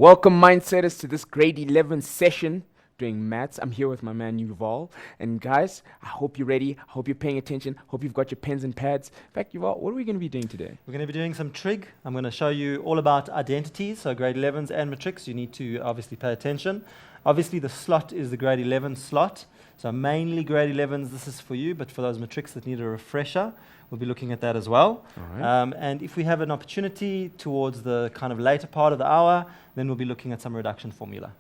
Welcome, Mindsetters, to this grade 11 session doing maths. I'm here with my man Yuval. And guys, I hope you're ready. I hope you're paying attention. Hope you've got your pens and pads. In fact, Yuval, what are we going to be doing today? We're going to be doing some trig. I'm going to show you all about identities, so grade 11s and matrics. You need to obviously pay attention. Obviously, the slot is the grade 11 slot. So mainly grade 11s, this is for you, but for those matrics that need a refresher, we'll be looking at that as well. And if we have an opportunity towards the kind of later part of the hour, then we'll be looking at some reduction formula.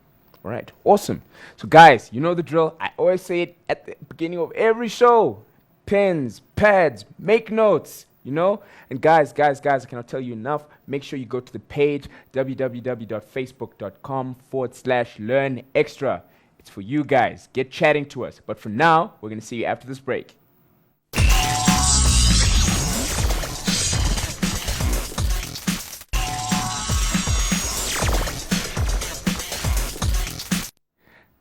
All right, awesome. So guys, you know the drill. I always say it at the beginning of every show. Pens, pads, make notes, you know? And guys, I cannot tell you enough. Make sure you go to the page, www.facebook.com/learnextra. It's for you guys. Get chatting to us. But for now, we're going to see you after this break.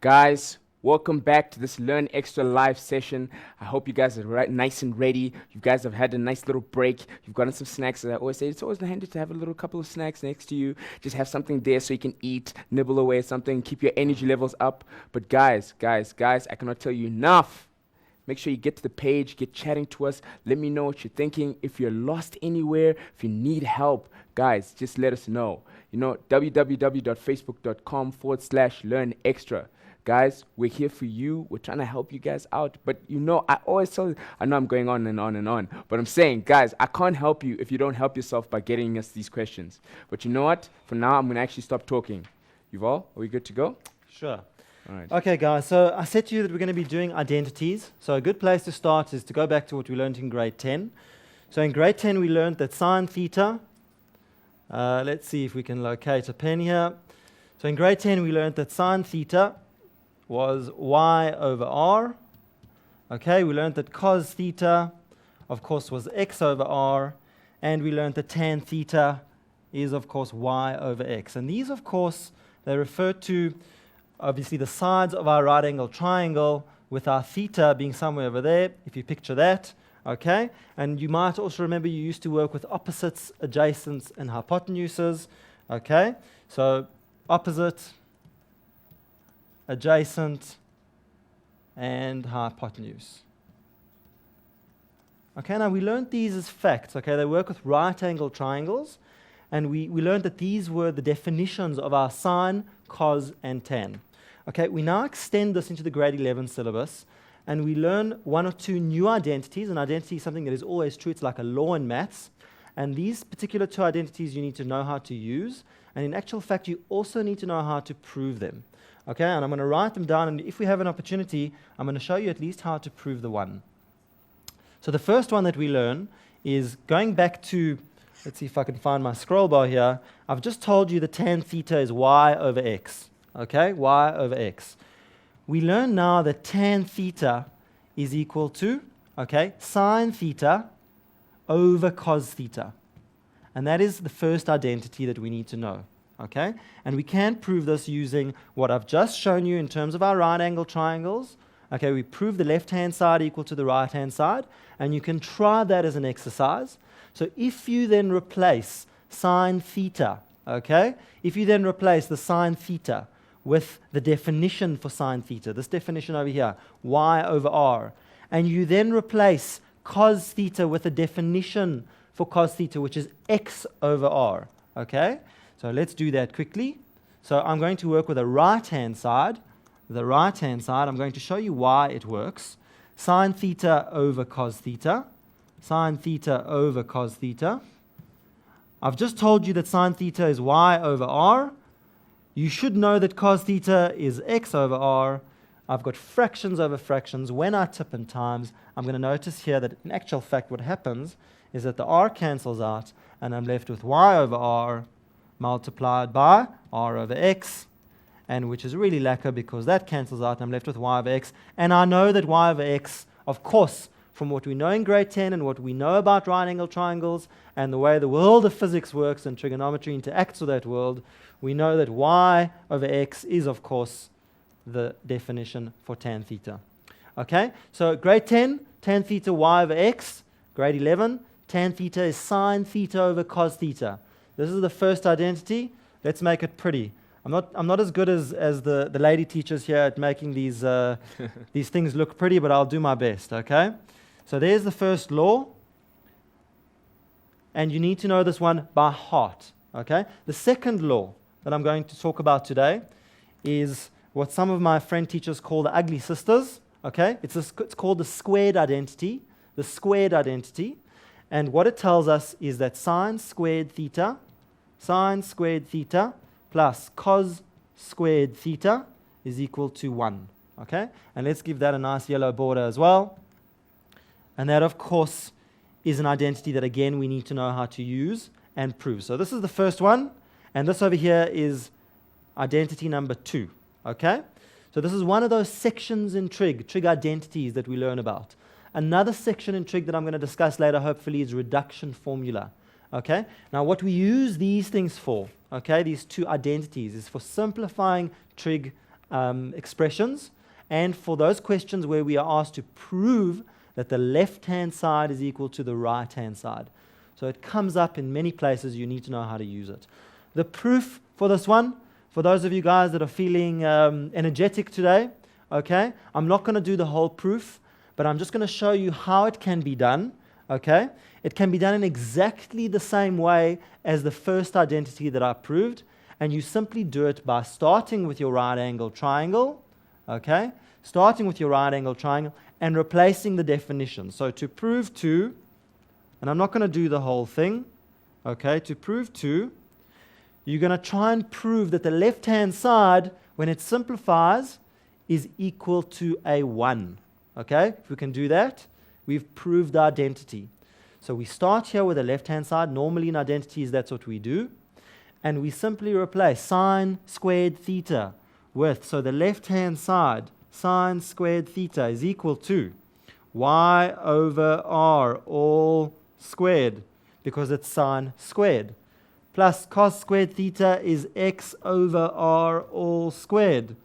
Guys, welcome back to this Learn Extra live session. I hope you guys are nice and ready. You guys have had a nice little break. You've gotten some snacks. As I always say, it's always handy to have a little couple of snacks next to you. Just have something there so you can eat, nibble away at something, keep your energy levels up. But guys, I cannot tell you enough. Make sure you get to the page, get chatting to us. Let me know what you're thinking. If you're lost anywhere, if you need help, guys, just let us know. You know, www.facebook.com/learnextra. Guys, we're here for you. We're trying to help you guys out. But you know, I always tell you, I know I'm going on and on and on. But I'm saying, guys, I can't help you if you don't help yourself by getting us these questions. But you know what? For now, I'm going to actually stop talking. Yuval, are we good to go? Sure. All right. Okay, guys, so I said to you that we're going to be doing identities. So a good place to start is to go back to what we learned in grade 10. So in grade 10, we learned that sine theta, let's see if we can locate a pen here. So in grade 10, we learned that sine theta was y over r. Okay, we learned that cos theta, of course, was x over r. And we learned that tan theta is, of course, y over x. And these, of course, they refer to, obviously, the sides of our right angle triangle with our theta being somewhere over there, if you picture that. Okay, and you might also remember you used to work with opposites, adjacents, and hypotenuses. Okay, so opposite, adjacent, and hypotenuse. Okay, now we learned these as facts. Okay, they work with right angle triangles, and we learned that these were the definitions of our sine, cos, and tan. Okay, we now extend this into the grade 11 syllabus, and we learn one or two new identities. An identity is something that is always true. It's like a law in maths. And these particular two identities you need to know how to use. And in actual fact, you also need to know how to prove them. Okay, and I'm going to write them down. And if we have an opportunity, I'm going to show you at least how to prove the one. So the first one that we learn is going back to, let's see if I can find my scroll bar here. I've just told you that tan theta is y over x. Okay, y over x. We learn now that tan theta is equal to, okay, sine theta over cos theta. And that is the first identity that we need to know. Okay, and we can prove this using what I've just shown you in terms of our right angle triangles. Okay, we prove the left-hand side equal to the right-hand side, and you can try that as an exercise. So if you then replace sine theta, okay, if you then replace the sine theta with the definition for sine theta, this definition over here, y over r, and you then replace cos theta with a definition for cos theta, which is x over r, okay? So let's do that quickly. So I'm going to work with the right-hand side. The right-hand side, I'm going to show you why it works. Sine theta over cos theta. Sine theta over cos theta. I've just told you that sine theta is y over r. You should know that cos theta is x over r. I've got fractions over fractions. When I tip in times, I'm going to notice here that in actual fact what happens is that the r cancels out, and I'm left with y over r multiplied by r over x, and which is really lacquer because that cancels out, and I'm left with y over x. And I know that y over x, of course, from what we know in grade 10 and what we know about right angle triangles and the way the world of physics works and trigonometry interacts with that world, we know that y over x is, of course, the definition for tan theta. Okay, so grade 10, tan theta y over x. Grade 11, tan theta is sine theta over cos theta. This is the first identity. Let's make it pretty. I'm not as good as the lady teachers here at making these these things look pretty, but I'll do my best, okay? So there's the first law, and you need to know this one by heart, okay? The second law that I'm going to talk about today is what some of my friend teachers call the ugly sisters, okay? It's called the squared identity, and what it tells us is that sine squared theta plus cos squared theta is equal to 1, okay? And let's give that a nice yellow border as well. And that, of course, is an identity that, again, we need to know how to use and prove. So this is the first one, and this over here is identity number 2, okay? So this is one of those sections in Trig identities that we learn about. Another section in Trig that I'm going to discuss later, hopefully, is reduction formula. Okay? Now, what we use these things for, okay, these two identities, is for simplifying trig expressions and for those questions where we are asked to prove that the left-hand side is equal to the right-hand side. So it comes up in many places. You need to know how to use it. The proof for this one, for those of you guys that are feeling energetic today, okay, I'm not going to do the whole proof, but I'm just going to show you how it can be done, okay? It can be done in exactly the same way as the first identity that I proved, and you simply do it by starting with your right-angled triangle, okay? Starting with your right-angled triangle and replacing the definition. So to prove 2, and I'm not going to do the whole thing, okay? To prove 2, you're going to try and prove that the left-hand side, when it simplifies, is equal to a 1, okay? If we can do that, we've proved the identity. So we start here with the left-hand side. Normally in identities, that's what we do. And we simply replace sine squared theta with, so the left-hand side, sine squared theta is equal to y over r all squared, because it's sine squared, plus cos squared theta is x over r all squared.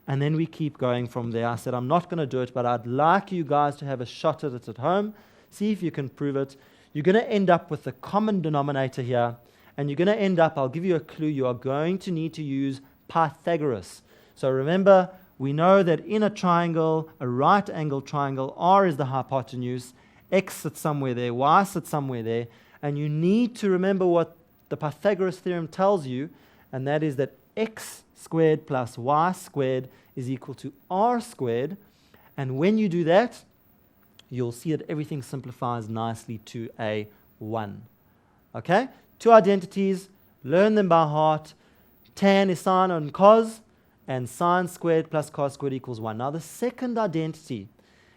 And then we keep going from there. I said I'm not going to do it, but I'd like you guys to have a shot at it at home. See if you can prove it. You're going to end up with the common denominator here, and you're going to end up, I'll give you a clue, you are going to need to use Pythagoras. So remember, we know that in a triangle, a right-angled triangle, r is the hypotenuse, x sits somewhere there, y sits somewhere there, and you need to remember what the Pythagoras theorem tells you, and that is that x squared plus y squared is equal to r squared, and when you do that, you'll see that everything simplifies nicely to a 1. Okay? 2 identities, learn them by heart. Tan is sine and cos, and sine squared plus cos squared equals 1. Now the second identity,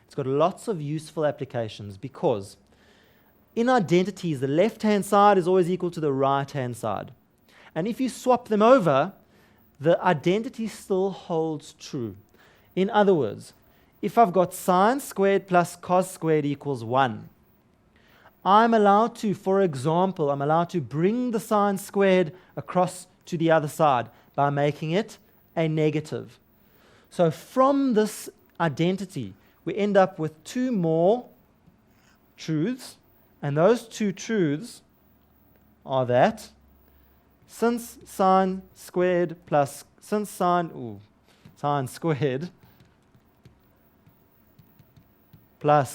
it's got lots of useful applications because in identities, the left-hand side is always equal to the right-hand side. And if you swap them over, the identity still holds true. In other words, if I've got sine squared plus cos squared equals 1, I'm allowed to, for example, I'm allowed to bring the sine squared across to the other side by making it a negative. So from this identity, we end up with 2 more truths, and those 2 truths are that since sine squared plus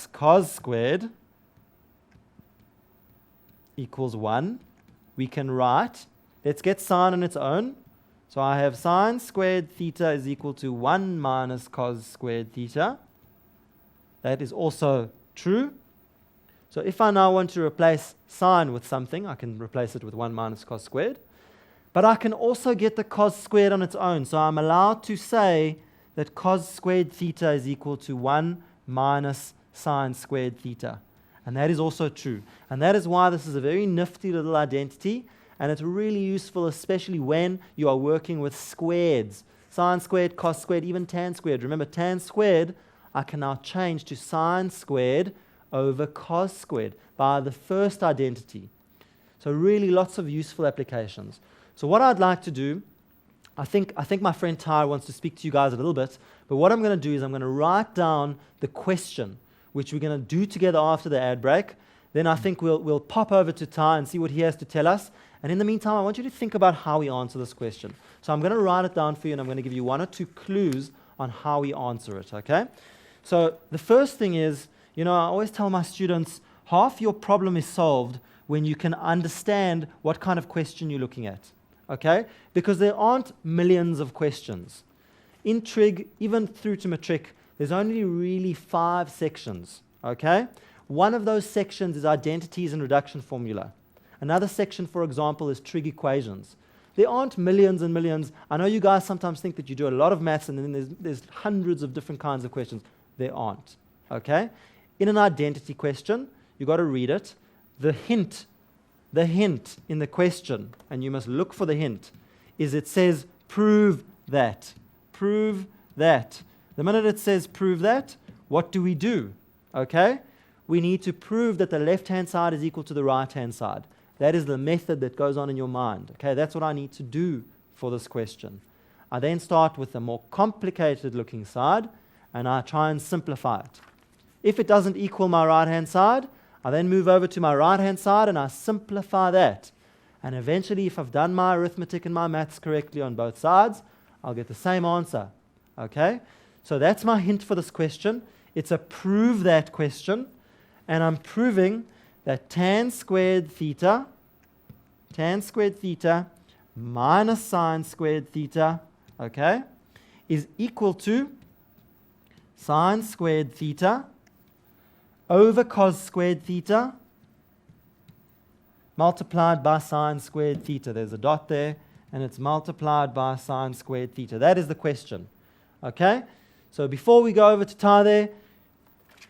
cos squared equals 1, we can write, let's get sine on its own. So I have sine squared theta is equal to 1 minus cos squared theta. That is also true. So if I now want to replace sine with something, I can replace it with 1 minus cos squared. But I can also get the cos squared on its own. So I'm allowed to say that cos squared theta is equal to 1 minus sine squared theta. And that is also true. And that is why this is a very nifty little identity. And it's really useful, especially when you are working with squareds. Sine squared, cos squared, even tan squared. Remember, tan squared, I can now change to sine squared over cos squared by the first identity. So really lots of useful applications. So what I'd like to do, I think my friend Ty wants to speak to you guys a little bit, but what I'm going to do is I'm going to write down the question, which we're going to do together after the ad break. then I think we'll pop over to Ty and see what he has to tell us. And in the meantime, I want you to think about how we answer this question. So I'm going to write it down for you, and I'm going to give you 1 or 2 clues on how we answer it, okay? So the first thing is, I always tell my students, half your problem is solved when you can understand what kind of question you're looking at, okay? Because there aren't millions of questions. In Trig, even through to Matric, there's only really 5 sections, okay? One of those sections is identities and reduction formula. Another section, for example, is trig equations. There aren't millions and millions. I know you guys sometimes think that you do a lot of maths and then there's hundreds of different kinds of questions. There aren't, okay? In an identity question, you've got to read it. The hint in the question, and you must look for the hint, is it says prove that. Prove that. The minute it says prove that, what do we do? Okay? We need to prove that the left-hand side is equal to the right-hand side. That is the method that goes on in your mind. Okay, that's what I need to do for this question. I then start with the more complicated looking side, and I try and simplify it. If it doesn't equal my right-hand side, I then move over to my right-hand side and I simplify that. And eventually, if I've done my arithmetic and my maths correctly on both sides, I'll get the same answer. Okay? So that's my hint for this question. It's a prove that question, and I'm proving that tan squared theta minus sine squared theta, okay, is equal to sine squared theta over cos squared theta multiplied by sine squared theta. There's a dot there, and it's multiplied by sine squared theta. That is the question, okay? So before we go over to Ty there,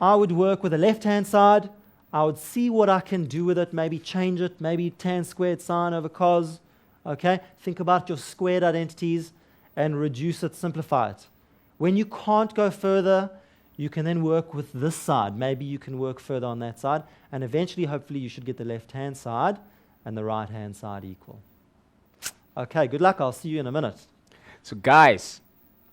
I would work with the left-hand side. I would see what I can do with it, maybe change it, maybe tan squared sine over cos, okay? Think about your squared identities and reduce it, simplify it. When you can't go further, you can then work with this side. Maybe you can work further on that side, and eventually, hopefully, you should get the left-hand side and the right-hand side equal. Okay, good luck. I'll see you in a minute. So guys,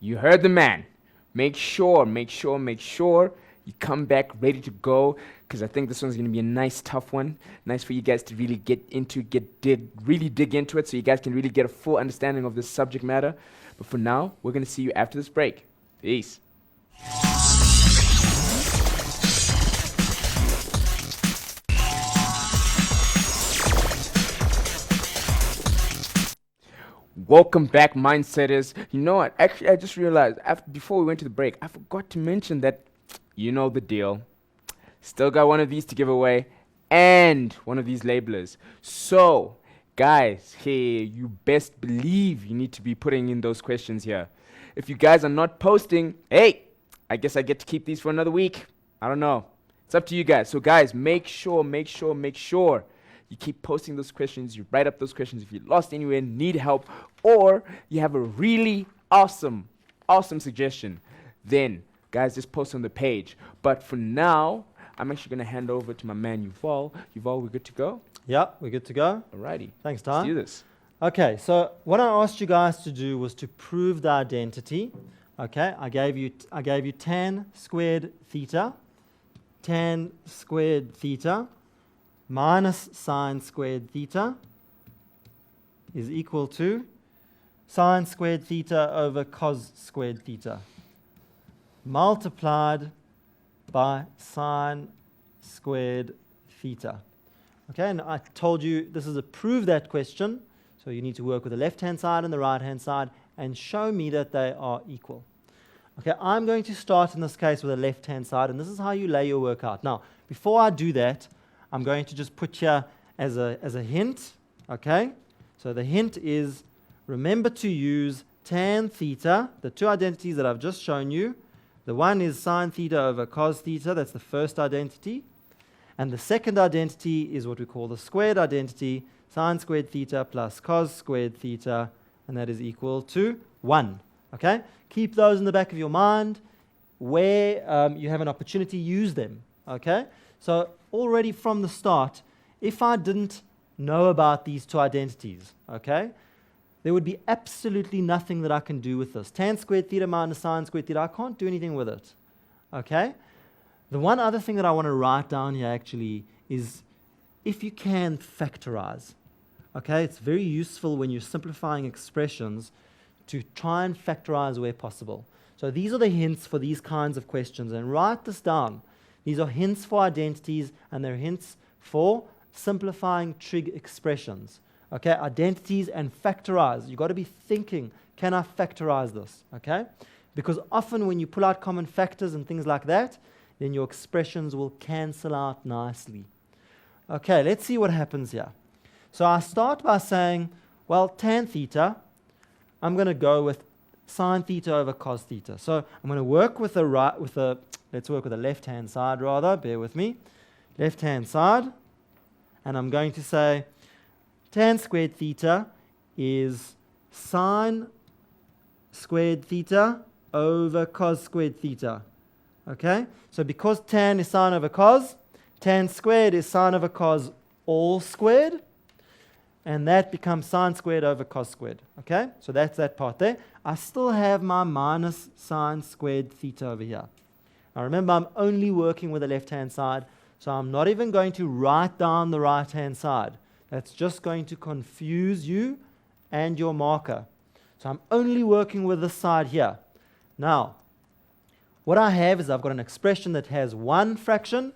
you heard the man. Make sure you come back ready to go, because I think this one's going to be a nice, tough one. Nice for you guys to really really dig into it, so you guys can really get a full understanding of this subject matter. But for now, we're going to see you after this break. Peace. Welcome back, Mindsetters. You know what? Actually, I just realized before we went to the break, I forgot to mention that you know the deal. Still got one of these to give away and one of these labelers. So, guys, hey, you best believe you need to be putting in those questions here. If you guys are not posting, hey, I guess I get to keep these for another week. I don't know. It's up to you guys. So, guys, make sure you keep posting those questions. You write up those questions if you're lost anywhere, need help, or you have a really awesome suggestion. Then, guys, just post on the page. But for now, I'm actually going to hand over to my man, Yuval. Yuval, we're good to go? Yep, we're good to go. Alrighty. Thanks, Ty. Let's do this. Okay, so what I asked you guys to do was to prove the identity. Okay, I gave you tan squared theta minus sine squared theta is equal to sine squared theta over cos squared theta multiplied by sine squared theta. Okay, and I told you this is a prove that question, so you need to work with the left-hand side and the right-hand side and show me that they are equal. Okay, I'm going to start in this case with the left-hand side, and this is how you lay your work out. Now, before I do that, I'm going to just put here as a hint, okay? So the hint is, remember to use tan theta, the two identities that I've just shown you. The one is sine theta over cos theta, that's the first identity. And the second identity is what we call the squared identity, sine squared theta plus cos squared theta, and that is equal to 1, okay? Keep those in the back of your mind. Where you have an opportunity, use them, okay? So already from the start, if I didn't know about these two identities, okay, there would be absolutely nothing that I can do with this. Tan squared theta minus sine squared theta, I can't do anything with it, okay? The one other thing that I want to write down here actually is if you can factorize. Okay, it's very useful when you're simplifying expressions to try and factorize where possible. So these are the hints for these kinds of questions, and write this down. These are hints for identities, and they're hints for simplifying trig expressions. Okay, identities and factorize. You've got to be thinking, can I factorize this? Okay, because often when you pull out common factors and things like that, then your expressions will cancel out nicely. Okay, let's see what happens here. So I start by saying, well, tan theta, I'm going to go with sine theta over cos theta. So I'm going to work with let's work with the left-hand side rather, bear with me. Left-hand side, and I'm going to say tan squared theta is sine squared theta over cos squared theta. Okay? So because tan is sine over cos, tan squared is sine over cos all squared, and that becomes sine squared over cos squared. Okay? So that's that part there. I still have my minus sine squared theta over here. Now remember, I'm only working with the left-hand side, so I'm not even going to write down the right-hand side. That's just going to confuse you and your marker. So I'm only working with this side here. Now, what I have is I've got an expression that has one fraction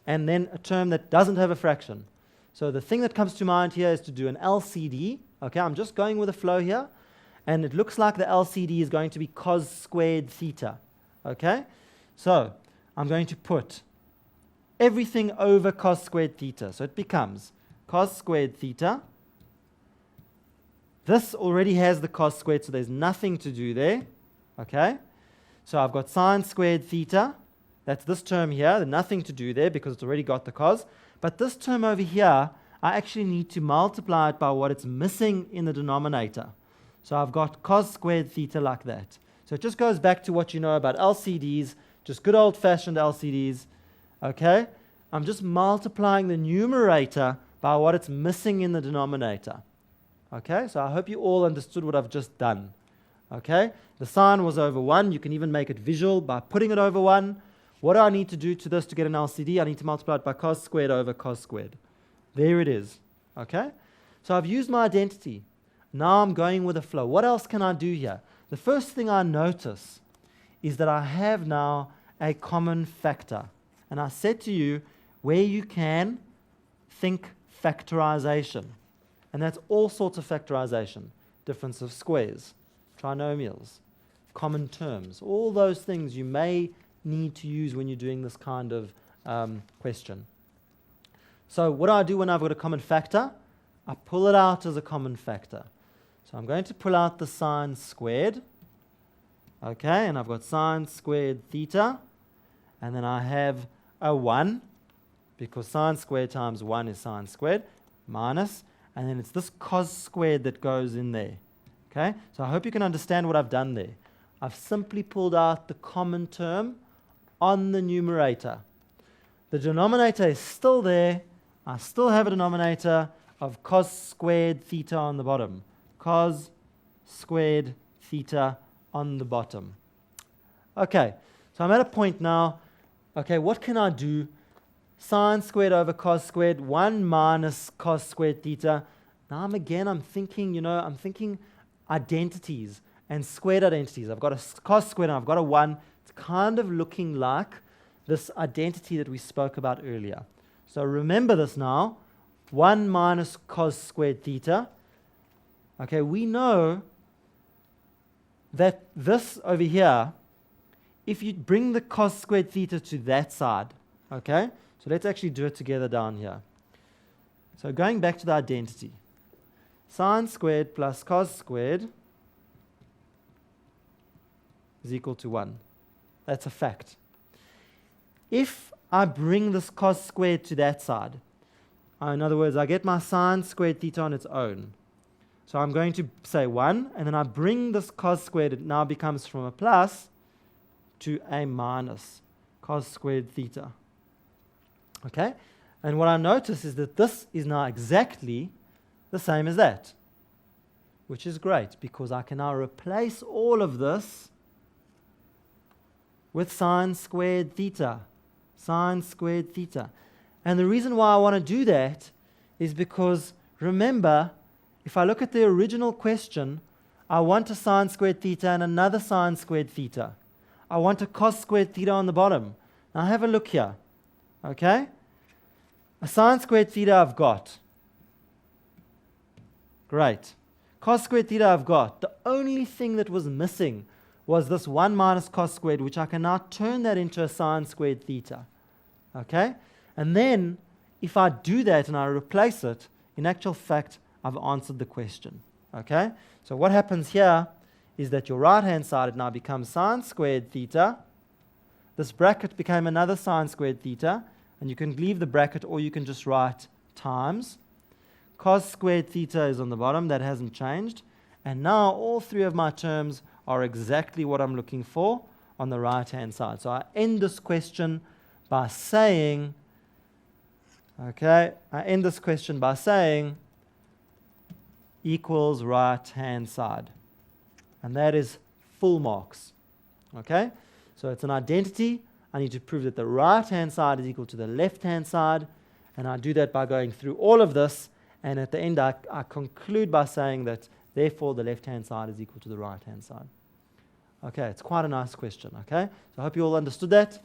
and then a term that doesn't have a fraction. So the thing that comes to mind here is to do an LCD. Okay, I'm just going with the flow here, and it looks like the LCD is going to be cos squared theta. Okay, so I'm going to put everything over cos squared theta. So it becomes cos squared theta. This already has the cos squared, so there's nothing to do there. Okay, so I've got sine squared theta. That's this term here. There's nothing to do there because it's already got the cos. But this term over here, I actually need to multiply it by what it's missing in the denominator. So I've got cos squared theta like that. So it just goes back to what you know about LCDs, just good old-fashioned LCDs. Okay? I'm just multiplying the numerator by what it's missing in the denominator. Okay? So I hope you all understood what I've just done. Okay? The sign was over 1. You can even make it visual by putting it over 1. What do I need to do to this to get an LCD? I need to multiply it by cos squared over cos squared. There it is. Okay? So I've used my identity. Now I'm going with the flow. What else can I do here? The first thing I notice is that I have now a common factor. And I said to you, where you can, think factorization. And that's all sorts of factorization. Difference of squares, trinomials, common terms, all those things you may need to use when you're doing this kind of question. So what do I do when I've got a common factor? I pull it out as a common factor. So I'm going to pull out the sine squared. Okay, and I've got sine squared theta. And then I have a 1, because sine squared times 1 is sine squared, minus, and then it's this cos squared that goes in there. Okay, so I hope you can understand what I've done there. I've simply pulled out the common term on the numerator. The denominator is still there. I still have a denominator of cos squared theta on the bottom. Cos squared theta on the bottom. Okay, so I'm at a point now. Okay, what can I do? Sine squared over cos squared, 1 minus cos squared theta. Now I'm thinking identities and squared identities. I've got a cos squared and I've got a 1. It's kind of looking like this identity that we spoke about earlier. So remember this now. 1 minus cos squared theta. Okay, we know that this over here, if you bring the cos squared theta to that side, okay, so let's actually do it together down here. So going back to the identity, sine squared plus cos squared is equal to 1. That's a fact. If I bring this cos squared to that side, in other words, I get my sine squared theta on its own. So I'm going to say 1, and then I bring this cos squared, it now becomes from a plus to a minus cos squared theta. Okay? And what I notice is that this is now exactly the same as that, which is great, because I can now replace all of this with sine squared theta. Sine squared theta. And the reason why I want to do that is because, remember, if I look at the original question, I want a sine squared theta and another sine squared theta. I want a cos squared theta on the bottom. Now have a look here. Okay? A sine squared theta I've got. Great. Cos squared theta I've got. The only thing that was missing was this 1 minus cos squared, which I can now turn that into a sine squared theta. Okay? And then, if I do that and I replace it, in actual fact, I've answered the question. Okay? So what happens here is that your right-hand side now becomes sine squared theta. This bracket became another sine squared theta, and you can leave the bracket or you can just write times. Cos squared theta is on the bottom, that hasn't changed. And now all three of my terms are exactly what I'm looking for on the right-hand side. So I end this question by saying, equals right-hand side. And that is full marks. Okay? So it's an identity. I need to prove that the right-hand side is equal to the left-hand side. And I do that by going through all of this. And at the end, I conclude by saying that, therefore, the left-hand side is equal to the right-hand side. Okay, it's quite a nice question. Okay? So I hope you all understood that.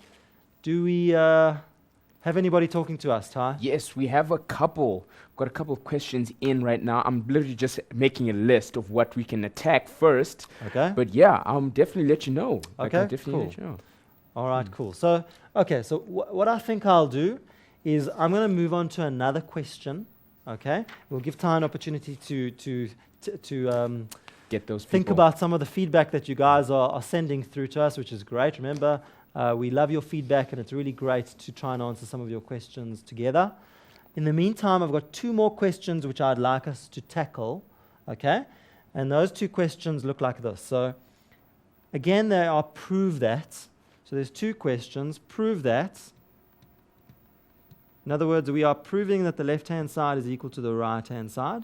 Do we have anybody talking to us, Ty? Yes, we have a couple. Got a couple of questions in right now. I'm literally just making a list of what we can attack first. Okay. But yeah, I'll definitely let you know. Okay, I'll definitely cool. let you know. All right, cool. So, okay, so what I think I'll do is I'm going to move on to another question. Okay, we'll give Ty an opportunity to Get those think people. about some of the feedback that you guys are sending through to us, which is great. Remember, we love your feedback, and it's really great to try and answer some of your questions together. In the meantime, I've got 2 more questions which I'd like us to tackle. Okay, and those 2 questions look like this. So, again, they are prove that. So there's 2 questions. Prove that. In other words, we are proving that the left-hand side is equal to the right-hand side.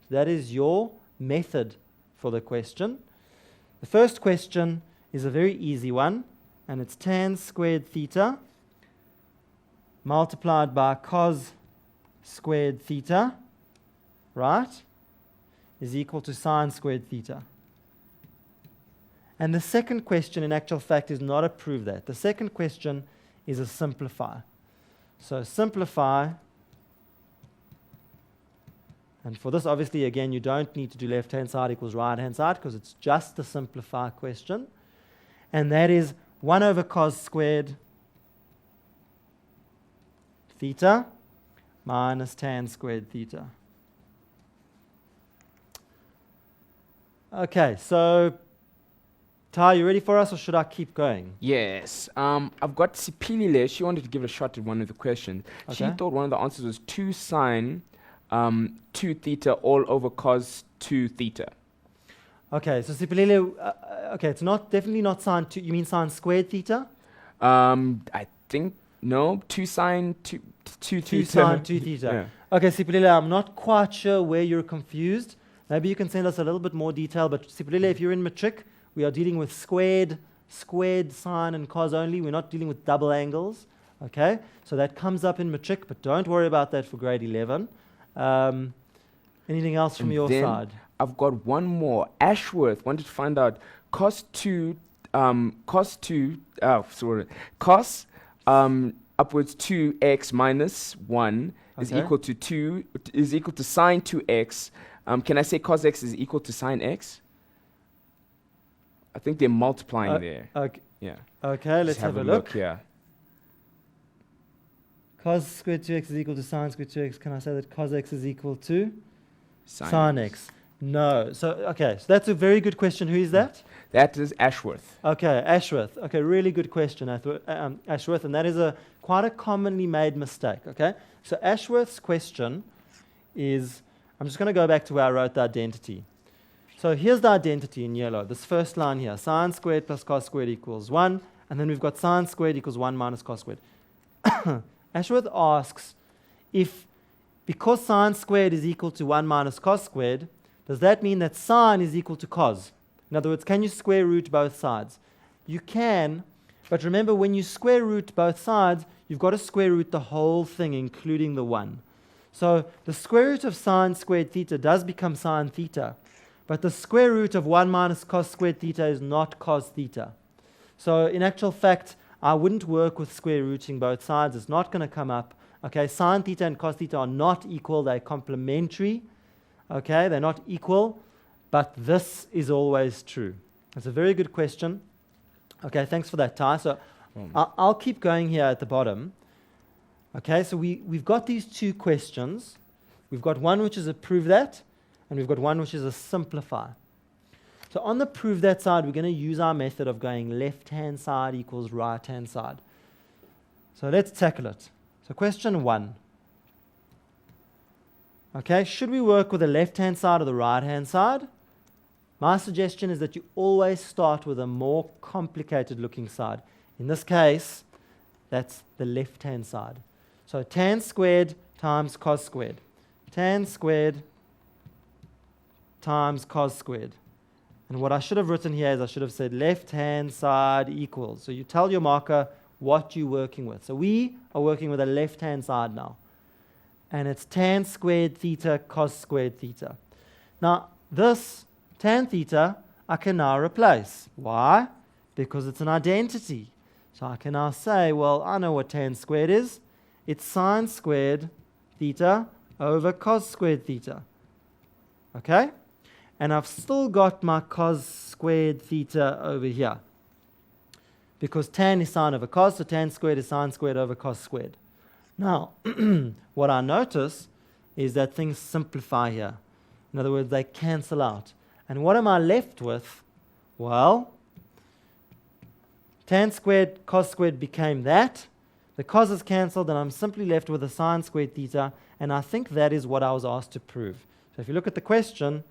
That is your method for the question. The first question is a very easy one, and it's tan squared theta multiplied by cos squared theta, right, is equal to sine squared theta. And the second question, in actual fact, is not a prove that. The second question is a simplify. So simplify, and for this, obviously, again, you don't need to do left-hand side equals right-hand side because it's just a simplify question. And that is 1 over cos squared theta minus tan squared theta. Okay, so Ty, you ready for us, or should I keep going? Yes. I've got Sipilile. She wanted to give a shot at one of the questions. She Okay. thought one of the answers was 2 sine 2 theta all over cos 2 theta. Okay, so Sipilile, okay, it's definitely not sine 2. You mean sine squared theta? I think, no, 2 sine 2 theta. 2 sine 2 theta. Yeah. Okay, Sipilile, I'm not quite sure where you're confused. Maybe you can send us a little bit more detail. But Sipilile, if you're in matric, we are dealing with squared sine and cos only. We're not dealing with double angles. Okay, so that comes up in matric, but don't worry about that for grade 11. Anything else from your then side? I've got one more. Ashworth wanted to find out cos upwards 2x minus 1 is Okay. equal to sine 2x. Can I say cos x is equal to sine x? I think they're multiplying there. Okay, Yeah. okay, let's Just have a look. here. Cos squared 2x is equal to sine squared 2x. Can I say that cos x is equal to Sine. sine x? No. So, okay, so that's a very good question. Who is that? That is Ashworth. Okay, Ashworth. Okay, really good question, Ashworth, and that is quite a commonly made mistake. Okay, so Ashworth's question is, I'm just going to go back to where I wrote the identity. So here's the identity in yellow, this first line here, sine squared plus cos squared equals 1, and then we've got sine squared equals 1 minus cos squared. Ashworth asks if, because sine squared is equal to 1 minus cos squared, does that mean that sine is equal to cos? In other words, can you square root both sides? You can, But remember, when you square root both sides, you've got to square root the whole thing, including the 1. So the square root of sine squared theta does become sine theta, but the square root of 1 minus cos squared theta is not cos theta. So in actual fact, I wouldn't work with square rooting both sides. It's not going to come up. Okay, sine theta and cos theta are not equal. They're complementary. Okay, they're not equal, but this is always true. That's a very good question. Okay, thanks for that, Ty. So I'll keep going here at the bottom. Okay, so we've got these two questions. We've got one which is a prove that, and we've got one which is a simplify. So on the prove that side, we're going to use our method of going left-hand side equals right-hand side. So let's tackle it. So question 1. Okay, should we work with the left-hand side or the right-hand side? My suggestion is that you always start with a more complicated looking side. In this case, that's the left-hand side. So tan squared times cos squared. Tan squared times cos squared. And what I should have written here is I should have said left-hand side equals. So you tell your marker what you're working with. So we are working with a left-hand side now. And it's tan squared theta cos squared theta. Now, this tan theta I can now replace. Why? Because it's an identity. So I can now say, well, I know what tan squared is. It's sine squared theta over cos squared theta. Okay? And I've still got my cos squared theta over here. Because tan is sine over cos, so tan squared is sine squared over cos squared. Now, what I notice is that things simplify here. In other words, they cancel out. And what am I left with? Well, tan squared, cos squared became that. The cos is cancelled, and I'm simply left with a sine squared theta, and I think that is what I was asked to prove. So if you look at the question,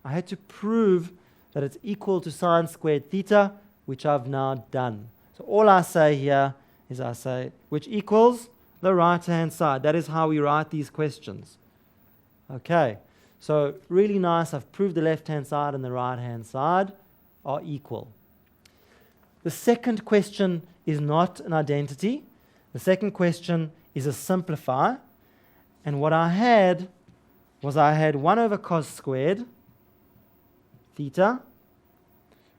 I had to prove that it's equal to sine squared theta, which I've now done. So all I say here is I say, which equals the right-hand side. That is how we write these questions. Okay, so really nice. I've proved the left-hand side and the right-hand side are equal. The second question is not an identity. The second question is a simplify. And what I had was I had 1 over cos squared theta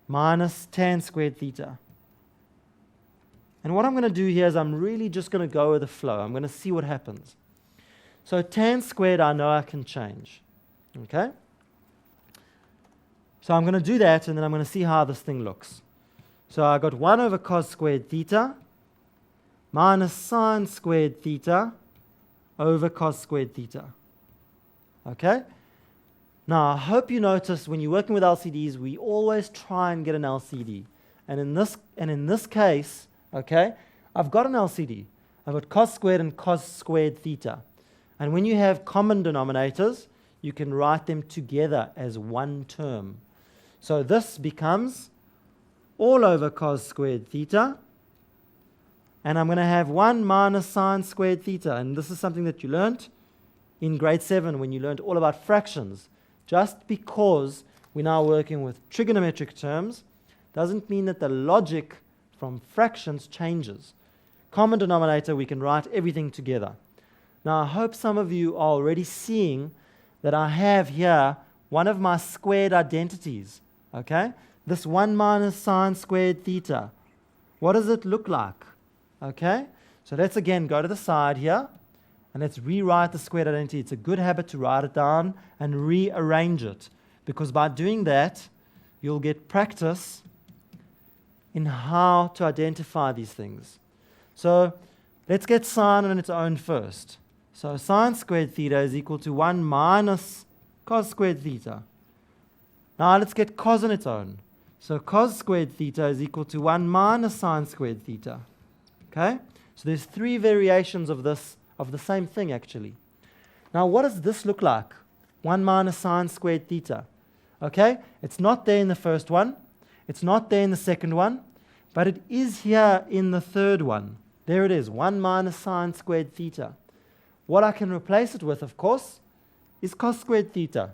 minus tan squared theta. And what I'm going to do here is I'm really just going to go with the flow. I'm going to see what happens. So tan squared I know I can change. Okay? So I'm going to do that, and then I'm going to see how this thing looks. So I got 1 over cos squared theta minus sine squared theta over cos squared theta. Okay? Now, I hope you notice when you're working with LCDs, we always try and get an LCD. And in this case, okay, I've got an LCD. I've got cos squared and cos squared theta. And when you have common denominators, you can write them together as one term. So this becomes all over cos squared theta. And I'm going to have 1 minus sine squared theta. And this is something that you learnt in grade 7 when you learned all about fractions. Just because we're now working with trigonometric terms doesn't mean that the logic from fractions changes. Common denominator, we can write everything together. Now, I hope some of you are already seeing that I have here one of my squared identities. Okay? This 1 minus sine squared theta. What does it look like? Okay? So let's again go to the side here, and let's rewrite the squared identity. It's a good habit to write it down and rearrange it, because by doing that, you'll get practice in how to identify these things. So let's get sine on its own first. So sine squared theta is equal to 1 minus cos squared theta. Now let's get cos on its own. So cos squared theta is equal to 1 minus sine squared theta. Okay? So there's 3 variations of this, of the same thing actually. Now what does this look like? 1 minus sine squared theta. Okay? It's not there in the first one. It's not there in the second one. But it is here in the third one. There it is, 1 minus sine squared theta. What I can replace it with, of course, is cos squared theta.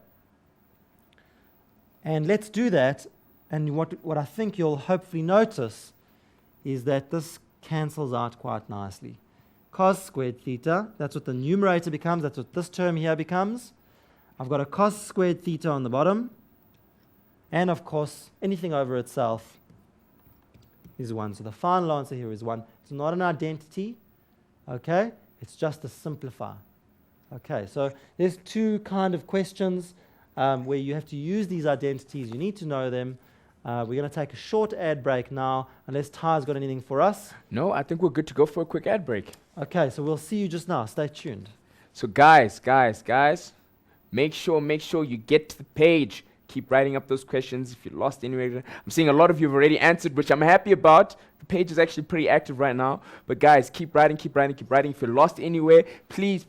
And let's do that. And what I think you'll hopefully notice is that this cancels out quite nicely. Cos squared theta, that's what the numerator becomes, that's what this term here becomes. I've got a cos squared theta on the bottom, and of course, anything over itself is 1. So the final answer here is 1. It's not an identity, okay? It's just a simplifier. Okay, so there's two kind of questions where you have to use these identities. You need to know them. We're going to take a short ad break now, unless Ty's got anything for us. No, I think we're good to go for a quick ad break. Okay, so we'll see you just now. Stay tuned. So guys, make sure you get to the page. Keep writing up those questions if you're lost anywhere. I'm seeing a lot of you have already answered, which I'm happy about. The page is actually pretty active right now. But guys, keep writing. If you're lost anywhere, please,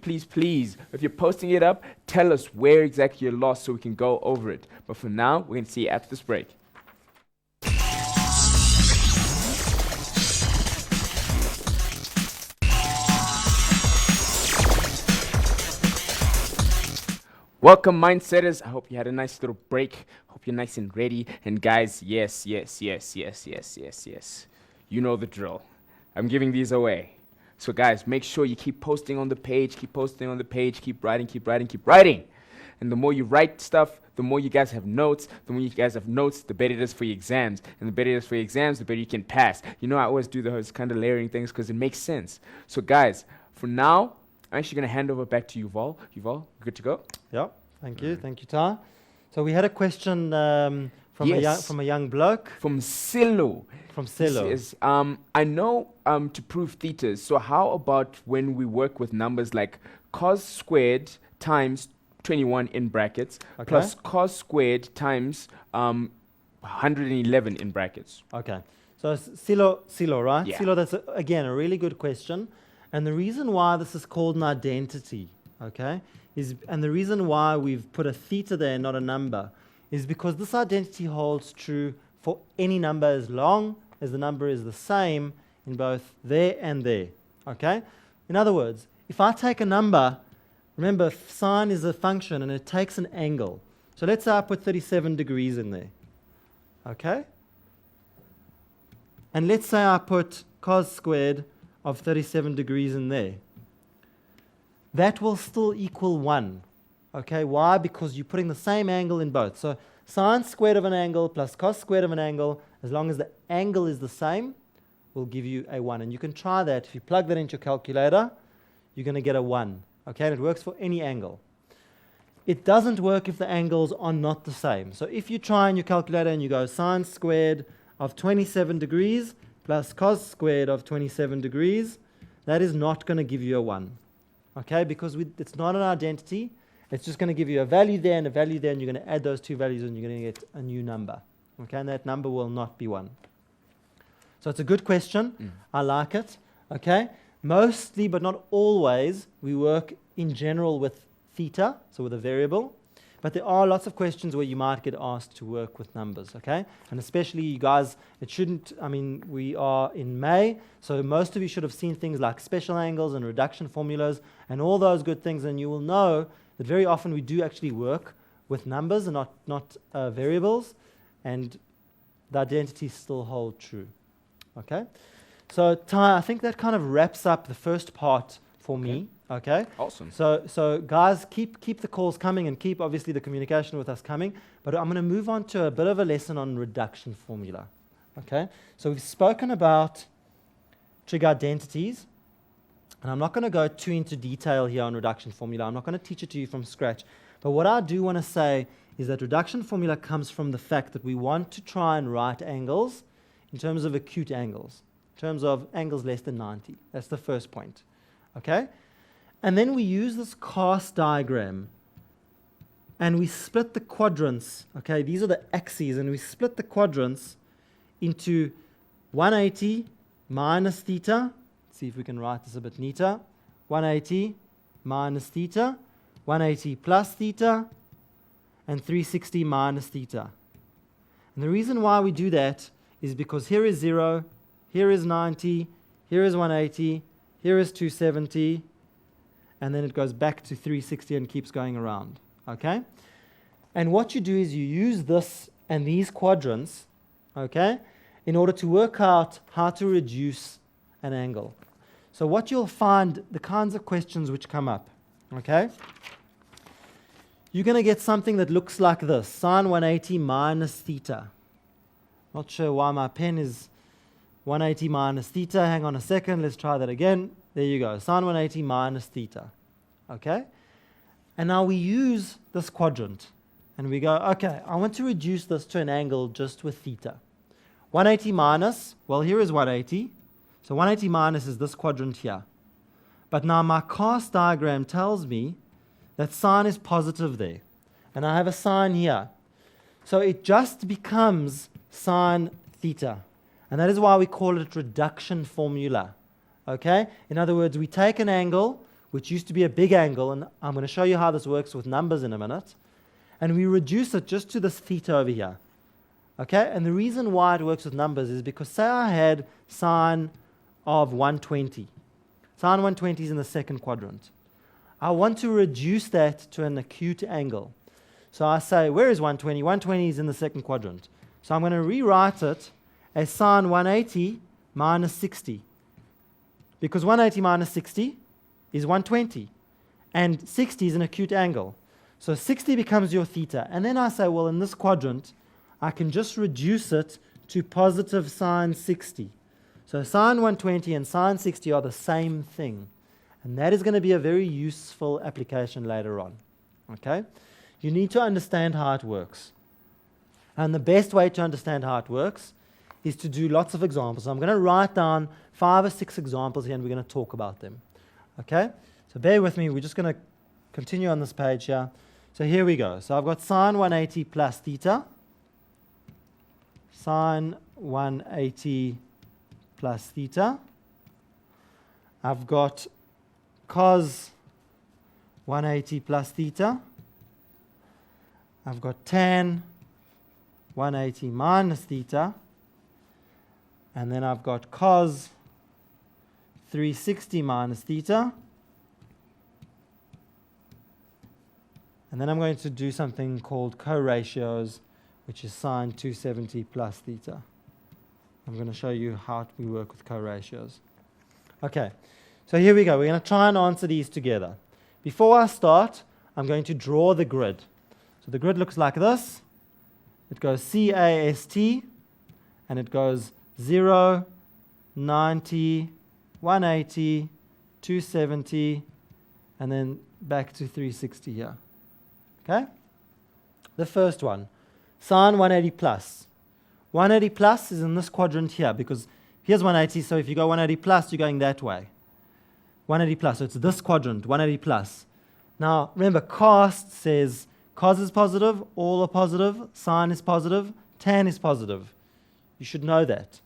if you're posting it up, tell us where exactly you're lost so we can go over it. But for now, we're going to see you after this break. Welcome, Mindsetters. I hope you had a nice little break. Hope you're nice and ready. And guys, yes. You know the drill. I'm giving these away. So guys, make sure you keep posting on the page, keep writing. And the more you write stuff, the more you guys have notes. The more you guys have notes, the better it is for your exams. And the better it is for your exams, the better you can pass. You know, I always do those kind of layering things because it makes sense. So guys, for now, I'm actually going to hand over back to Yuval. Yuval, good to go? Yeah, thank you, Ty. So we had a question from a young bloke. From Silo. Says, I know to prove thetas, so how about when we work with numbers like cos squared times 21 in brackets plus cos squared times 111 in brackets? Okay, so Silo, right? Yeah. Silo, that's again a really good question. And the reason why this is called an identity, okay, and the reason why we've put a theta there, not a number, is because this identity holds true for any number as long as the number is the same in both there and there, okay? In other words, if I take a number, remember sine is a function and it takes an angle. So let's say I put 37 degrees in there, okay? And let's say I put cos squared of 37 degrees in there. That will still equal 1. Okay, why? Because you're putting the same angle in both. So sine squared of an angle plus cos squared of an angle, as long as the angle is the same, will give you a 1. And you can try that. If you plug that into your calculator, you're going to get a 1. Okay, and it works for any angle. It doesn't work if the angles are not the same. So if you try in your calculator and you go sine squared of 27 degrees plus cos squared of 27 degrees, that is not going to give you a 1. Okay, because it's not an identity. It's just going to give you a value there and a value there, and you're going to add those two values and you're going to get a new number. Okay, and that number will not be 1. So it's a good question. I like it. Okay, mostly but not always we work in general with theta, so with a variable. But there are lots of questions where you might get asked to work with numbers, okay? And especially you guys, we are in May, so most of you should have seen things like special angles and reduction formulas and all those good things, and you will know that very often we do actually work with numbers and not variables, and the identities still hold true, okay? So Ty, I think that kind of wraps up the first part for me. Okay. Awesome. So guys, keep the calls coming and keep obviously the communication with us coming. But I'm going to move on to a bit of a lesson on reduction formula. Okay. So we've spoken about trig identities, and I'm not going to go too into detail here on reduction formula. I'm not going to teach it to you from scratch. But what I do want to say is that reduction formula comes from the fact that we want to try and write angles in terms of acute angles, in terms of angles less than 90. That's the first point. Okay. And then we use this cast diagram and we split the quadrants. Okay, these are the axes, and we split the quadrants into 180 minus theta. Let's see if we can write this a bit neater. 180 minus theta, 180 plus theta, and 360 minus theta. And the reason why we do that is because here is 0, here is 90, here is 180, here is 270, and then it goes back to 360 and keeps going around, okay? And what you do is you use this and these quadrants, okay? in order to work out how to reduce an angle. So what you'll find, the kinds of questions which come up, okay? You're going to get something that looks like this, sine 180 minus theta. Not sure why my pen is 180 minus theta. Hang on a second, let's try that again. There you go, sine 180 minus theta, okay? And now we use this quadrant, and we go, okay, I want to reduce this to an angle just with theta. 180 minus, well, here is 180. So 180 minus is this quadrant here. But now my cast diagram tells me that sine is positive there. And I have a sine here. So it just becomes sine theta. And that is why we call it reduction formula. Okay? In other words, we take an angle, which used to be a big angle, and I'm going to show you how this works with numbers in a minute, and we reduce it just to this theta over here. Okay? And the reason why it works with numbers is because, say I had sine of 120. Sine 120 is in the second quadrant. I want to reduce that to an acute angle. So I say, where is 120? 120 is in the second quadrant. So I'm going to rewrite it as sine 180 minus 60. Because 180 minus 60 is 120. And 60 is an acute angle. So 60 becomes your theta. And then I say, well, in this quadrant, I can just reduce it to positive sine 60. So sine 120 and sine 60 are the same thing. And that is going to be a very useful application later on. Okay? You need to understand how it works. And the best way to understand how it works is to do lots of examples. So I'm going to write down 5 or 6 examples here, and we're going to talk about them. Okay? So bear with me. We're just going to continue on this page here. So here we go. So I've got sine 180 plus theta. Sine 180 plus theta. I've got cos 180 plus theta. I've got tan 180 minus theta. And then I've got cos 360 minus theta. And then I'm going to do something called co-ratios, which is sine 270 plus theta. I'm going to show you how we work with co-ratios. Okay, so here we go. We're going to try and answer these together. Before I start, I'm going to draw the grid. So the grid looks like this. It goes CAST, and it goes 0, 90, 180, 270, and then back to 360 here. Okay? The first one, sine 180 plus. 180 plus is in this quadrant here, because here's 180, so if you go 180 plus, you're going that way. 180 plus, so it's this quadrant, 180 plus. Now, remember, cast says cos is positive, all are positive, sine is positive, tan is positive. You should know that.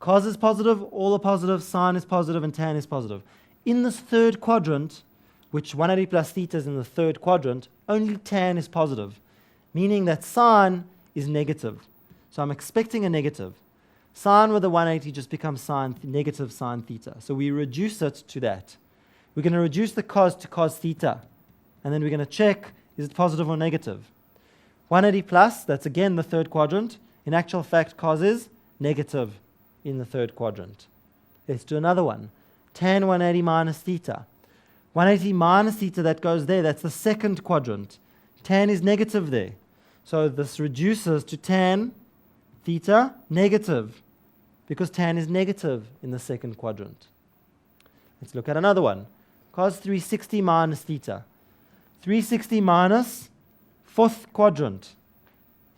Cos is positive, all are positive, sine is positive, and tan is positive. In this third quadrant, which 180 plus theta is in the third quadrant, only tan is positive, meaning that sine is negative. So I'm expecting a negative. Sine with a 180 just becomes negative sine theta. So we reduce it to that. We're going to reduce the cos to cos theta. And then we're going to check, is it positive or negative? 180 plus, that's again the third quadrant. In actual fact, cos is negative in the third quadrant. Let's do another one. Tan 180 minus theta. 180 minus theta, that goes there. That's the second quadrant. Tan is negative there. So this reduces to tan theta negative, because tan is negative in the second quadrant. Let's look at another one. Cos 360 minus theta. 360 minus fourth quadrant.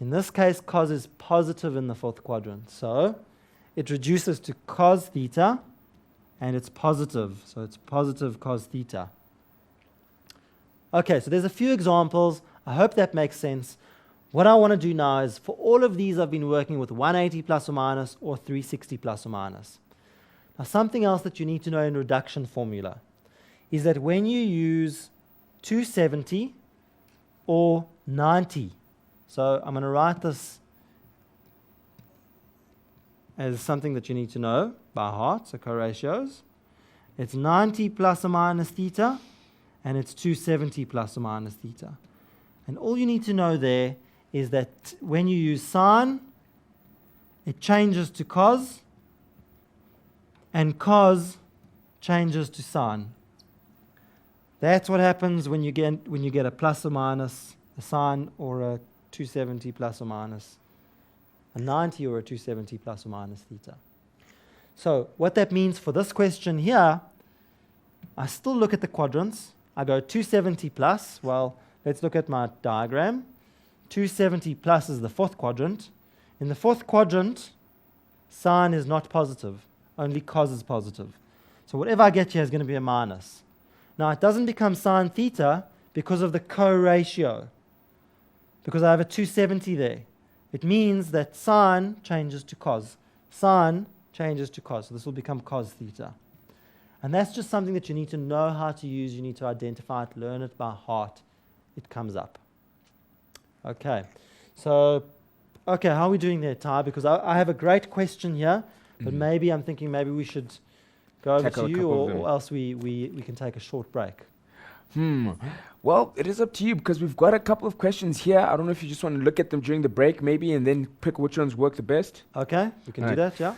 In this case, cos is positive in the fourth quadrant. So it reduces to cos theta, and it's positive. So it's positive cos theta. Okay, so there's a few examples. I hope that makes sense. What I want to do now is, for all of these, I've been working with 180 plus or minus or 360 plus or minus. Now, something else that you need to know in reduction formula is that when you use 270 or 90, so I'm going to write this as something that you need to know by heart, so co-ratios. It's 90 plus or minus theta, and it's 270 plus or minus theta. And all you need to know there is that when you use sine, it changes to cos, and cos changes to sine. That's what happens when you get a plus or minus, a sine or a 270 plus or minus, a 90 or a 270 plus or minus theta. So what that means for this question here, I still look at the quadrants. I go 270 plus. Well, let's look at my diagram. 270 plus is the fourth quadrant. In the fourth quadrant, sine is not positive. Only cos is positive. So whatever I get here is going to be a minus. Now, it doesn't become sine theta because of the co-ratio, because I have a 270 there. It means that sine changes to cos. Sine changes to cos. So this will become cos theta. And that's just something that you need to know how to use. You need to identify it, learn it by heart. It comes up. Okay. So, how are we doing there, Ty? Because I have a great question here, but maybe I'm thinking maybe we should go over to you, or else we can take a short break. Well, it is up to you, because we've got a couple of questions here. I don't know if you just want to look at them during the break maybe, and then pick which ones work the best. Okay, we can do that, yeah.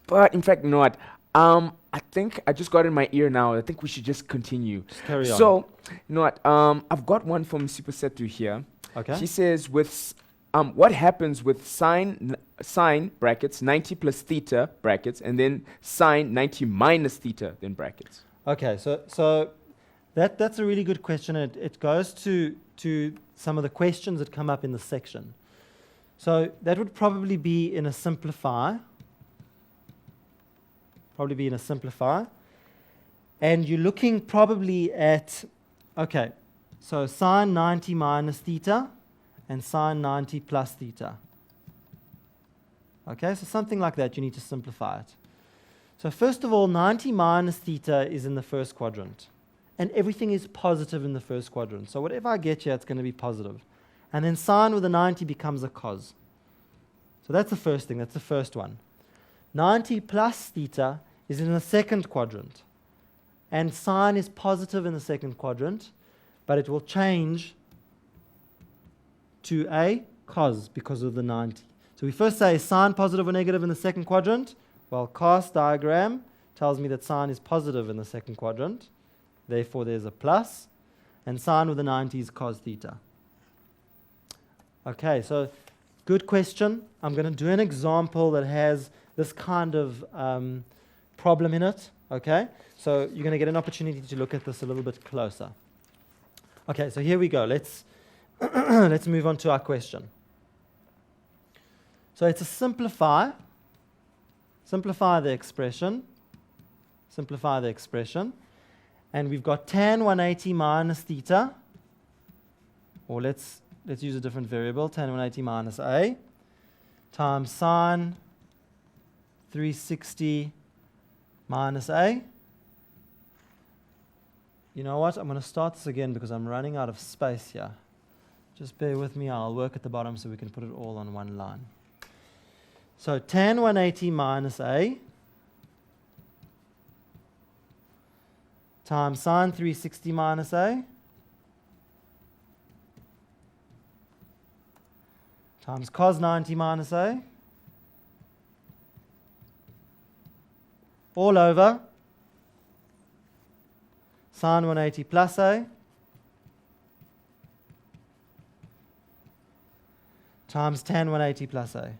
But in fact, you know what? I think I just got in my ear now. I think we should just continue. Just carry on. So, you know what? I've got one from Super Setu here. Okay. She says, what happens with sine brackets 90 plus theta brackets, and then sine 90 minus theta then brackets? Okay, so that's a really good question. It goes to some of the questions that come up in the section. So that would probably be in a simplify. And you're looking probably at, okay, so sine 90 minus theta and sine 90 plus theta. Okay, so something like that, you need to simplify it. So first of all, 90 minus theta is in the first quadrant. And everything is positive in the first quadrant. So whatever I get here, it's going to be positive. And then sine with a 90 becomes a cos. So that's the first thing, that's the first one. 90 plus theta is in the second quadrant. And sine is positive in the second quadrant, but it will change to a cos because of the 90. So we first say, is sine positive or negative in the second quadrant? Well, cos diagram tells me that sine is positive in the second quadrant. Therefore, there's a plus. And sine with a 90 is cos theta. Okay, so good question. I'm going to do an example that has this kind of problem in it. Okay, so you're going to get an opportunity to look at this a little bit closer. Okay, so here we go. Let's let's move on to our question. So it's a simplify the expression, and we've got tan 180 minus theta, or let's use a different variable, tan 180 minus a, times sine 360 minus a. You know what? I'm going to start this again because I'm running out of space here. Just bear with me. I'll work at the bottom so we can put it all on one line. So tan 180 minus a times sine 360 minus a times cos 90 minus a all over sine 180 plus a times tan 180 plus a.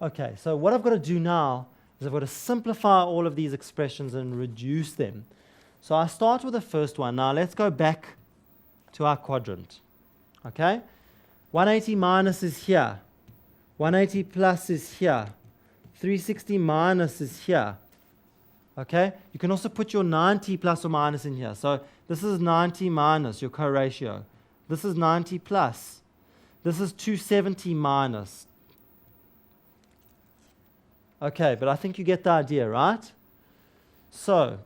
Okay, so what I've got to do now is I've got to simplify all of these expressions and reduce them. So I start with the first one. Now let's go back to our quadrant. Okay? 180 minus is here. 180 plus is here. 360 minus is here. Okay? You can also put your 90 plus or minus in here. So this is 90 minus, your co-ratio. This is 90 plus. This is 270 minus. Okay, but I think you get the idea, right? So,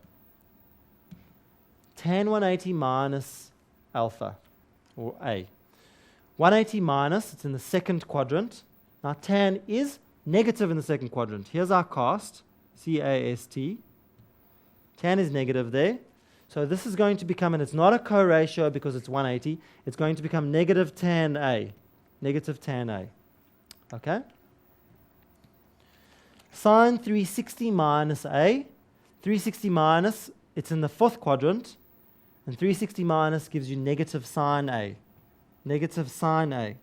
tan 180 minus alpha, or a. 180 minus, it's in the second quadrant. Now tan is negative in the second quadrant. Here's our cast, C-A-S-T. Tan is negative there. So this is going to become, and it's not a co-ratio because it's 180, it's going to become negative tan A. Negative tan A. Okay? Sine 360 minus A. 360 minus, it's in the fourth quadrant, and 360 minus gives you negative sine A. Negative sine A.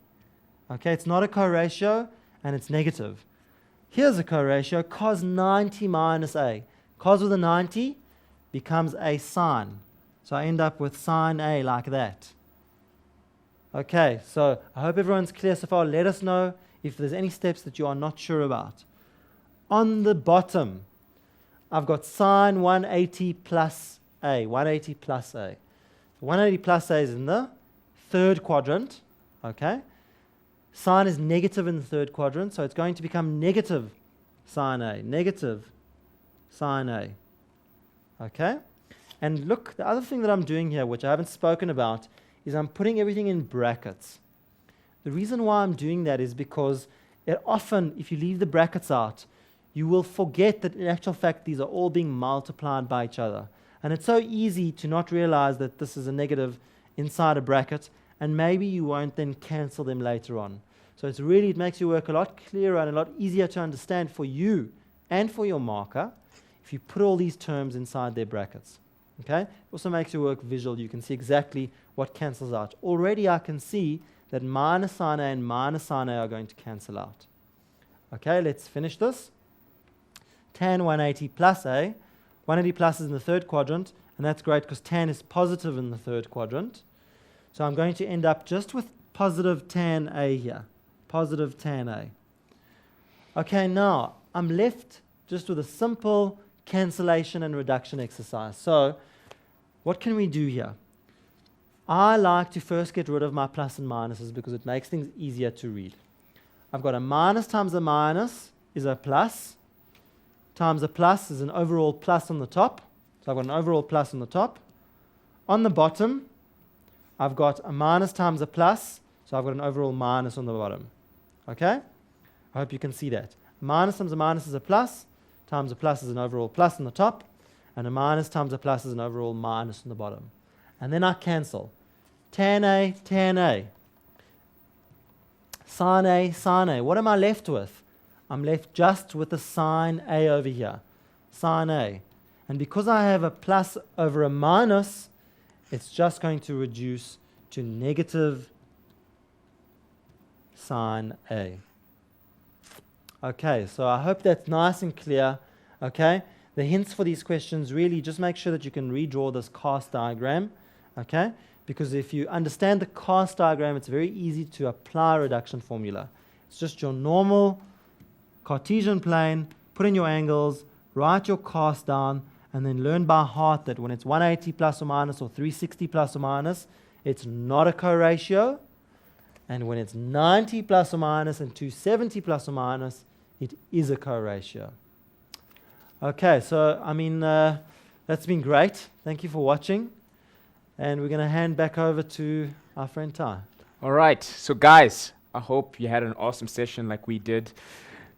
Okay, it's not a co-ratio, and it's negative. Here's a co-ratio, cos 90 minus A. Cos with a 90 becomes a sine. So I end up with sine A like that. Okay, so I hope everyone's clear so far. Let us know if there's any steps that you are not sure about. On the bottom, I've got sine 180 plus A. 180 plus A. 180 plus A is in the third quadrant. Okay? Sine is negative in the third quadrant, so it's going to become negative sine A. Negative sine A. Okay? And look, the other thing that I'm doing here, which I haven't spoken about, is I'm putting everything in brackets. The reason why I'm doing that is because it often, if you leave the brackets out, you will forget that in actual fact these are all being multiplied by each other. And it's so easy to not realize that this is a negative inside a bracket, and maybe you won't then cancel them later on. So it's really, it makes your work a lot clearer and a lot easier to understand for you and for your marker if you put all these terms inside their brackets. Okay? It also makes your work visual. You can see exactly what cancels out. Already I can see that minus sine A and minus sine A are going to cancel out. Okay, let's finish this. Tan 180 plus A. 180 plus is in the third quadrant, and that's great because tan is positive in the third quadrant. So I'm going to end up just with positive tan A here. Positive tan A. Okay, now I'm left just with a simple cancellation and reduction exercise. So what can we do here? I like to first get rid of my plus and minuses because it makes things easier to read. I've got a minus times a minus is a plus, times a plus is an overall plus on the top. So I've got an overall plus on the top. On the bottom, I've got a minus times a plus, so I've got an overall minus on the bottom. Okay? I hope you can see that. A minus times a minus is a plus, times a plus is an overall plus on the top, and a minus times a plus is an overall minus on the bottom. And then I cancel. Tan A, tan A. Sine A, sine A. What am I left with? I'm left just with the sine A over here. Sine A. And because I have a plus over a minus, it's just going to reduce to negative sine A. Okay, so I hope that's nice and clear. Okay, the hints for these questions, really just make sure that you can redraw this cast diagram. Okay, because if you understand the cast diagram, it's very easy to apply a reduction formula. It's just your normal Cartesian plane, put in your angles, write your cast down, and then learn by heart that when it's 180 plus or minus or 360 plus or minus, it's not a co-ratio. And when it's 90 plus or minus and 270 plus or minus, it is a co-ratio. Okay, so I mean, that's been great. Thank you for watching. And we're going to hand back over to our friend Ty. All right, so guys, I hope you had an awesome session like we did.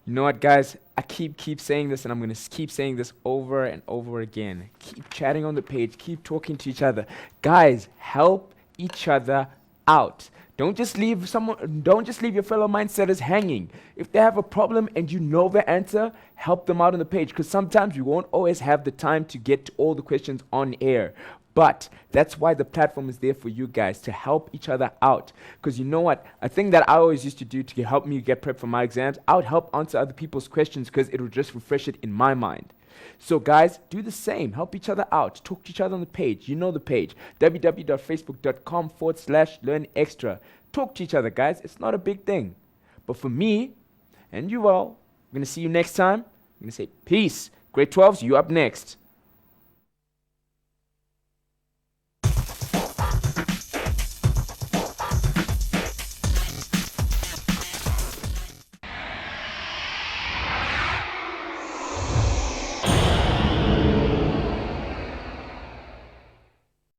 You know what, guys? I keep saying this, and I'm going to keep saying this over and over again. Keep chatting on the page. Keep talking to each other. Guys, help each other out. Don't just leave your fellow mindsetters hanging. If they have a problem and you know the answer, help them out on the page, because sometimes we won't always have the time to get to all the questions on air. But that's why the platform is there for you guys, to help each other out. Because you know what? A thing that I always used to do to help me get prepped for my exams, I would help answer other people's questions because it would just refresh it in my mind. So guys, do the same. Help each other out. Talk to each other on the page. You know the page. www.facebook.com/learnextra. Talk to each other, guys. It's not a big thing. But for me and you all, I'm going to see you next time. I'm going to say peace. Grade 12s, you up next.